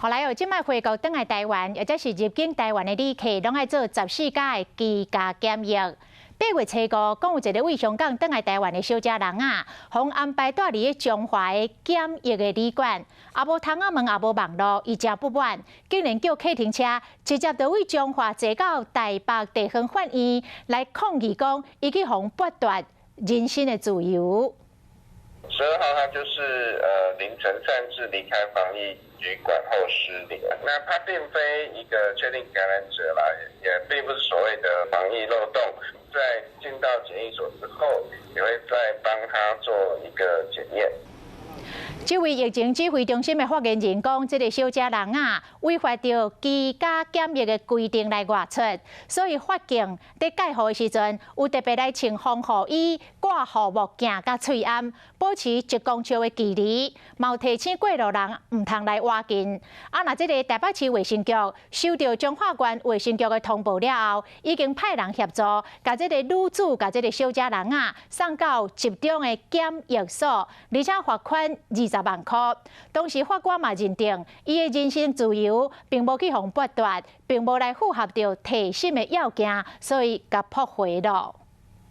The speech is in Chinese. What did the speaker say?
后来即摆回国返来台湾，或者是入境台湾的旅客，拢爱做14天的居家检疫。8月初5，讲有一个为香港返来台湾的小家人啊，互安排住伫中华的检疫的旅馆，也无窗仔门，也无网络，伊真不满，竟然叫客停车直接就为中华坐到台北地方法院来抗议，讲伊去互剥夺人身的自由。12号他就是凌晨擅自离开防疫旅馆后失联，那他并非一个确定感染者啦，也并不是所谓的防疫漏洞，在进到检疫所之后，也会再帮他做一个检验。这位疫情指挥中心的发言人讲，这个小家人啊，违反着居家检疫的规定来外出，所以法警在介护的时阵，有特别来穿防护衣、挂护目镜、甲喙罨，保持1公尺的距离，嘛有提醒过路人唔通来挖近。啊，那这个台北市卫生局收到中华县卫生局的通报了后，已经派人协助，甲这个女子、甲这个小家人啊，送到集中的检疫所，而且罚款20万块。当时法官嘛认定，伊的人身自由并无去互剥夺，并无来符合着提审的要件，所以甲驳回了。